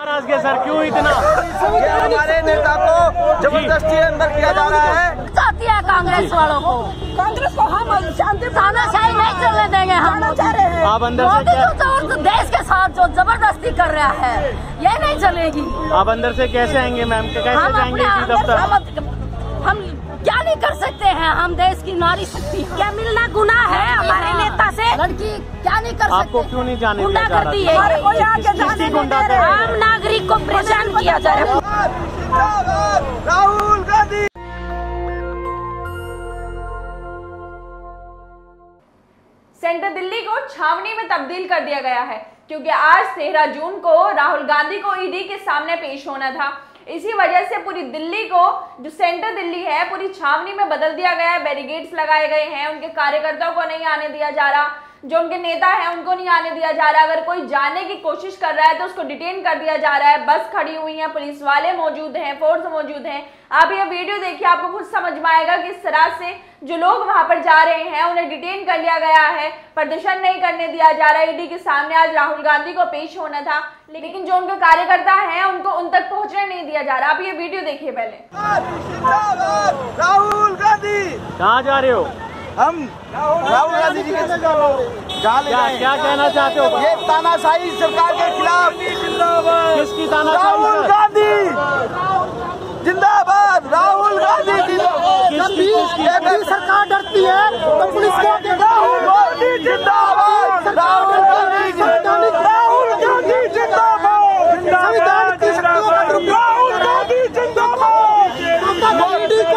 नाराज के सर, क्यों इतना? ये हमारे नेता को जबरदस्ती अंदर किया जा रहा है। चाहती है कांग्रेस वालों को, कांग्रेस को हम शांति तानाशाही नहीं चलने देंगे। हम चाह रहे हैं आप अंदर से क्या? तो देश के साथ जो जबरदस्ती कर रहा है ये नहीं चलेगी। आप अंदर से कैसे आएंगे मैम? कैसे जाएंगे दफ्तर? हम क्या नहीं कर सकते हैं? हम देश की नारी शक्ति, क्या मिलना गुनाह है हमारे नेता से? लड़की क्या नहीं कर सकते? आपको क्यों नहीं जाने दिया जा गुंडागर्दी है, आम नागरिक को परेशान किया जा रहा है। राहुल गांधी। सेंट्रल दिल्ली को छावनी में तब्दील कर दिया गया है क्योंकि आज 13 जून को राहुल गांधी को ईडी के सामने पेश होना था। इसी वजह से पूरी दिल्ली को, जो सेंट्रल दिल्ली है, पूरी छावनी में बदल दिया गया है। बैरिकेड्स लगाए गए हैं, उनके कार्यकर्ताओं को नहीं आने दिया जा रहा, जो उनके नेता हैं उनको नहीं आने दिया जा रहा। अगर कोई जाने की कोशिश कर रहा है तो उसको डिटेन कर दिया जा रहा है। बस खड़ी हुई है, पुलिस वाले मौजूद हैं, फोर्स मौजूद हैं। आप ये वीडियो देखिए, आपको खुद समझ में आएगा कि इस तरह से जो लोग वहां पर जा रहे हैं उन्हें डिटेन कर लिया गया है, प्रदर्शन नहीं करने दिया जा रहा है। ईडी के सामने आज राहुल गांधी को पेश होना था, लेकिन जो उनके कार्यकर्ता हैं उनको उन तक पहुंचने नहीं दिया जा रहा। आप ये वीडियो देखिए पहले। राहुल गांधी कहाँ जा रहे हो? हम राहुल गांधी जी के क्या कहना चाहते हो? ये तानाशाही सरकार के खिलाफ। किसकी तानाशाही? राहुल गांधी जिंदाबाद। राहुल गांधी किसकी? सरकार डरती है तो पुलिस को राहुल गांधी जिंदाबाद। राहुल गांधी जिंदाबाद। राहुल गांधी जिंदाबाद। संविधान की शक्तियों का राहुल गांधी जिंदाबाद।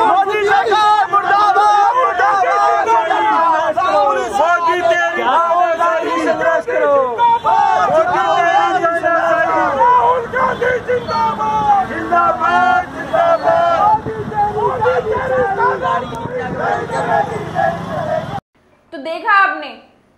मोदी सरकार मुर्दाबाद। मुर्दाबाद। राहुल गांधी से त्रस्त करो। राहुल गांधी जिंदाबाद। जिंदाबाद। तो देखा आपने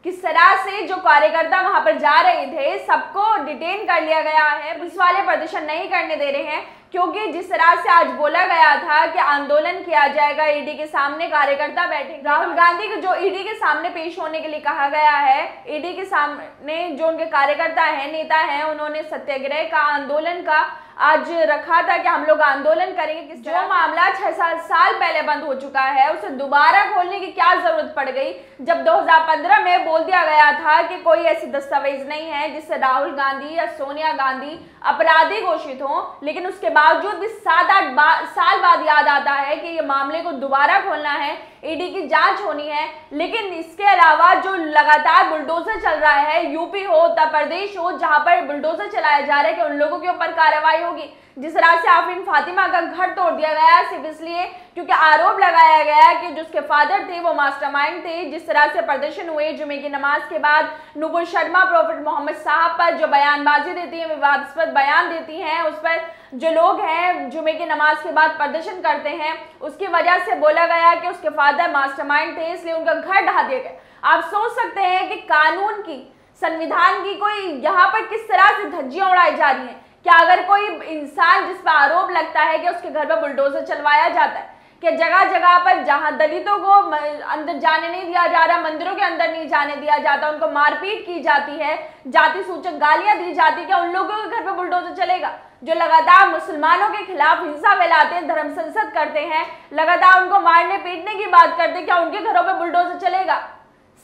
किस तरह से जो कार्यकर्ता वहां पर जा रहे थे सबको डिटेन कर लिया गया है। पुलिस वाले प्रदर्शन नहीं करने दे रहे हैं क्योंकि जिस तरह से आज बोला गया था कि आंदोलन किया जाएगा, ईडी के सामने कार्यकर्ता बैठे। राहुल गांधी को जो ईडी के सामने पेश होने के लिए कहा गया है, ईडी के सामने जो उनके कार्यकर्ता हैं, नेता हैं, उन्होंने सत्याग्रह का, आंदोलन का आज रखा था कि हम लोग आंदोलन करेंगे। जो मामला 6 साल पहले बंद हो चुका है उसे दोबारा खोलने की क्या जरूरत पड़ गई, जब 2015 में बोल दिया गया था कि कोई ऐसी दस्तावेज नहीं है जिससे राहुल गांधी या सोनिया गांधी अपराधी घोषित हो। लेकिन उसके बावजूद भी 7-8 साल बाद याद आता है कि ये मामले को दोबारा खोलना है, ईडी की जांच होनी है। लेकिन इसके अलावा जो लगातार बुलडोजर चल रहा है, यूपी हो, उत्तर प्रदेश हो, जहां पर बुलडोजर चलाया जा रहा है कि उन लोगों के ऊपर कार्रवाई होगी। जिस तरह से आफरीन फातिमा का घर तोड़ दिया गया सिर्फ इसलिए क्योंकि आरोप लगाया गया कि जो उसके फादर थे वो मास्टरमाइंड थे। जिस तरह से प्रदर्शन हुए जुमे की नमाज के बाद, नुपुर शर्मा प्रॉफिट मोहम्मद साहब पर जो बयानबाजी देती है, विवादास्पद बयान देती हैं, उस पर जो लोग हैं जुमे की नमाज के बाद प्रदर्शन करते हैं, उसकी वजह से बोला गया कि उसके फादर मास्टरमाइंड थे, इसलिए उनका घर ढहा दिया गया। आप सोच सकते हैं कि कानून की, संविधान की कोई यहाँ पर किस तरह से धज्जियां उड़ाई जा रही हैं। क्या अगर कोई इंसान जिस पर आरोप लगता है कि उसके घर पर बुलडोजर चलवाया जाता है, कि जगह जगह पर जहां दलितों को अंदर जाने नहीं दिया जा रहा, मंदिरों के अंदर नहीं जाने दिया जाता, उनको मारपीट की जाती है, जाति सूचक गालियां दी जाती है, क्या उन लोगों के घर पर बुलडोजर चलेगा? जो लगातार मुसलमानों के खिलाफ हिंसा फैलाते हैं, धर्म संसद करते हैं, लगातार उनको मारने पीटने की बात करते हैं, क्या उनके घरों पर बुलडोजर चलेगा?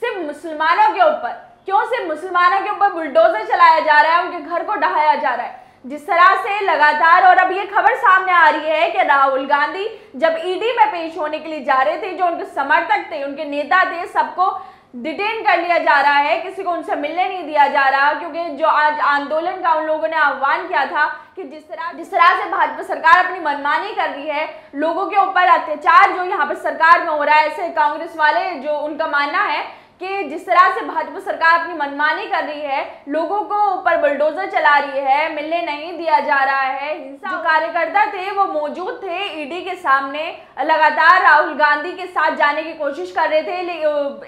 सिर्फ मुसलमानों के ऊपर क्यों सिर्फ मुसलमानों के ऊपर बुलडोजर चलाया जा रहा है, उनके घर को ढहाया जा रहा है जिस तरह से लगातार। और अब ये खबर सामने आ रही है कि राहुल गांधी जब ईडी में पेश होने के लिए जा रहे थे, जो उनके समर्थक थे, उनके नेता थे, सबको डिटेन कर लिया जा रहा है, किसी को उनसे मिलने नहीं दिया जा रहा। क्योंकि जो आज आंदोलन का उन लोगों ने आह्वान किया था कि जिस तरह से भाजपा सरकार अपनी मनमानी कर रही है, लोगों के ऊपर अत्याचार जो यहाँ पर सरकार में हो रहा है, ऐसे कांग्रेस वाले जो उनका मानना है कि जिस तरह से भाजपा सरकार अपनी मनमानी कर रही है, लोगों को ऊपर बुलडोजर चला रही है, मिलने नहीं दिया जा रहा है। हिंसा जो कार्यकर्ता थे वो मौजूद थे ईडी के सामने, लगातार राहुल गांधी के साथ जाने की कोशिश कर रहे थे,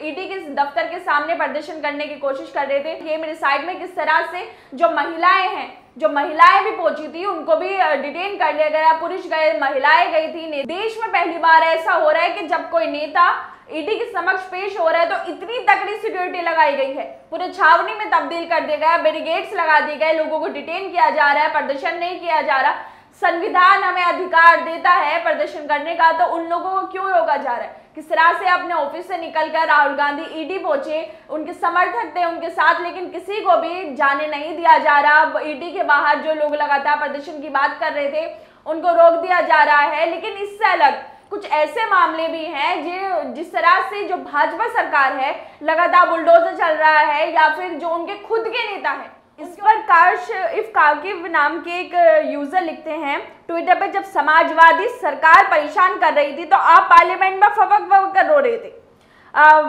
ईडी के दफ्तर के सामने प्रदर्शन करने की कोशिश कर रहे थे। ये मेरे साइड में किस तरह से जो महिलाएं हैं, जो महिलाएं भी पहुंची थी, उनको भी डिटेन कर लिया गया, पुरुष गए, महिलाएं गई थी। देश में पहली बार ऐसा हो रहा है कि जब कोई नेता ईडी के समक्ष पेश हो रहा है तो इतनी तगड़ी सिक्योरिटी लगाई गई है, पूरे छावनी में तब्दील कर दिया गया, बैरिकेड्स लगा दिए गए, लोगों को डिटेन किया जा रहा है, प्रदर्शन नहीं किया जा रहा। संविधान हमें अधिकार देता है प्रदर्शन करने का, तो उन लोगों को क्यों रोका जा रहा है? किस तरह से अपने ऑफिस से निकलकर राहुल गांधी ईडी पहुंचे, उनके समर्थक थे उनके साथ, लेकिन किसी को भी जाने नहीं दिया जा रहा। ईडी के बाहर जो लोग लगातार प्रदर्शन की बात कर रहे थे उनको रोक दिया जा रहा है। लेकिन इससे अलग कुछ ऐसे मामले भी हैं जो जिस तरह से जो भाजपा सरकार है लगातार बुलडोजर चल रहा है, या फिर जो उनके खुद के नेता हैं। इस पर काश इफ काकिब नाम के एक यूजर लिखते हैं ट्विटर पर, जब समाजवादी सरकार परेशान कर रही थी तो आप पार्लियामेंट में फवक कर रो रहे थे।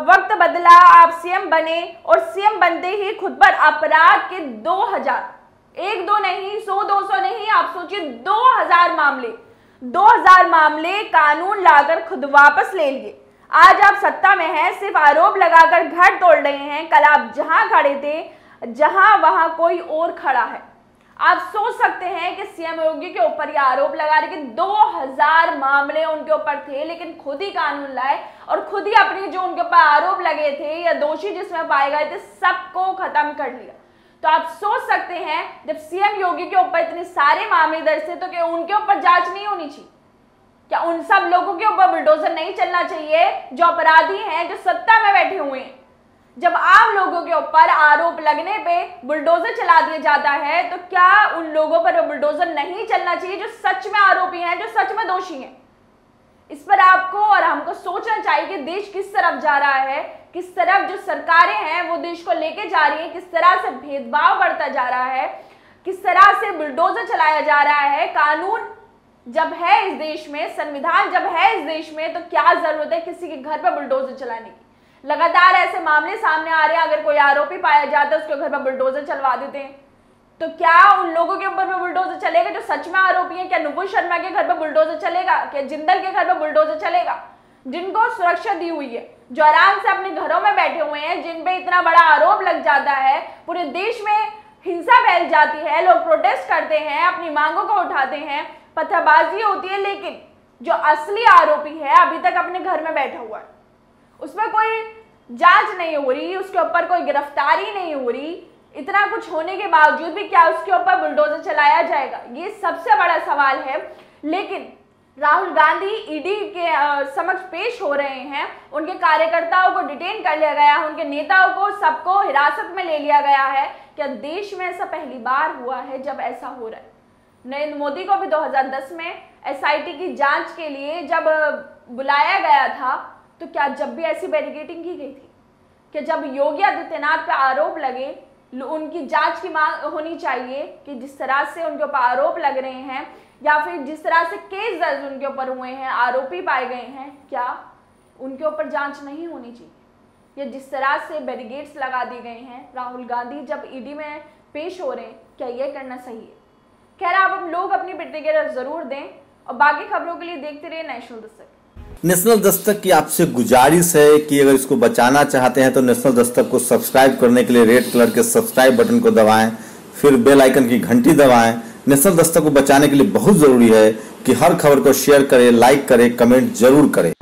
वक्त बदला, आप सीएम बने और सीएम बनते ही खुद पर अपराध के 2000, 1-2 नहीं, 100-200 नहीं, आप सोचिए 2000 मामले कानून लाकर खुद वापस ले लिए। आज आप सत्ता में हैं, सिर्फ आरोप लगाकर घर तोड़ रहे हैं। कल आप जहां खड़े थे जहां वहां कोई और खड़ा है। आप सोच सकते हैं कि सीएम योगी के ऊपर ये आरोप लगा रहे कि 2000 मामले उनके ऊपर थे, लेकिन खुद ही कानून लाए और खुद ही अपने जो उनके ऊपर आरोप लगे थे या दोषी जिसमें पाए गए थे सबको खत्म कर लिया। तो आप सोच सकते हैं जब सीएम योगी के ऊपर इतने सारे मामले दर्ज थे तो क्या उनके ऊपर जांच नहीं होनी चाहिए? क्या उन सब लोगों के ऊपर बुलडोजर नहीं चलना चाहिए जो अपराधी हैं, जो सत्ता में बैठे हुए हैं? जब आम लोगों के ऊपर आरोप लगने पे बुलडोजर चला दिया जाता है तो क्या उन लोगों पर बुलडोजर नहीं चलना चाहिए जो सच में आरोपी हैं, जो सच में दोषी हैं? इस पर आपको और हमको सोचना चाहिए कि देश किस तरफ जा रहा है, किस तरफ जो सरकारें हैं वो देश को लेके जा रही है, किस तरह से भेदभाव बढ़ता जा रहा है, किस तरह से बुलडोजर चलाया जा रहा है। कानून जब है इस देश में, संविधान जब है इस देश में, तो क्या जरूरत है किसी के घर पर बुलडोजर चलाने की? लगातार ऐसे मामले सामने आ रहे हैं, अगर कोई आरोपी पाया जाता है उसके घर पर बुलडोजर चलवा देते हैं, तो क्या उन लोगों के ऊपर बुलडोजर चलेगा जो सच में आरोपी हैं? क्या नुपुर शर्मा के घर पर बुलडोजर चलेगा? क्या जिंदल के घर पर बुलडोजर चलेगा? जिनको सुरक्षा दी हुई है, जो आराम से अपने घरों में बैठे हुए हैं, जिन पे इतना बड़ा आरोप लग जाता है, पूरे देश में हिंसा फैल जाती है, लोग प्रोटेस्ट करते हैं, अपनी मांगों को उठाते हैं, पत्थरबाजी होती है, लेकिन जो असली आरोपी है अभी तक अपने घर में बैठा हुआ है, उस पर कोई जांच नहीं हो रही, उसके ऊपर कोई गिरफ्तारी नहीं हो रही। इतना कुछ होने के बावजूद भी क्या उसके ऊपर बुलडोजर चलाया जाएगा? ये सबसे बड़ा सवाल है। लेकिन राहुल गांधी ईडी के समक्ष पेश हो रहे हैं, उनके कार्यकर्ताओं को डिटेन कर लिया गया है, उनके नेताओं को सबको हिरासत में ले लिया गया है। क्या देश में ऐसा पहली बार हुआ है जब ऐसा हो रहा है? नरेंद्र मोदी को भी 2010 में एसआईटी की जांच के लिए जब बुलाया गया था तो क्या जब भी ऐसी बैरिकेडिंग की गई थी? क्या जब योगी आदित्यनाथ पे आरोप लगे उनकी जांच की मांग होनी चाहिए कि जिस तरह से उनके ऊपर आरोप लग रहे हैं या फिर जिस तरह से केस दर्ज उनके ऊपर हुए हैं, आरोपी पाए गए हैं, क्या उनके ऊपर जांच नहीं होनी चाहिए? या जिस तरह से बैरिकेड्स लगा दिए गए हैं, राहुल गांधी जब ईडी में पेश हो रहे हैं, क्या ये करना सही है? खैर, आप लोग अपनी प्रतिक्रिया जरूर दें और बाकी खबरों के लिए देखते रहिए नेशनल दस्तक। नेशनल दस्तक की आपसे गुजारिश है कि अगर इसको बचाना चाहते हैं तो नेशनल दस्तक को सब्सक्राइब करने के लिए रेड कलर के सब्सक्राइब बटन को दबाएं, फिर बेल आइकन की घंटी दबाएं। नेशनल दस्तक को बचाने के लिए बहुत जरूरी है कि हर खबर को शेयर करें, लाइक करें, कमेंट जरूर करें।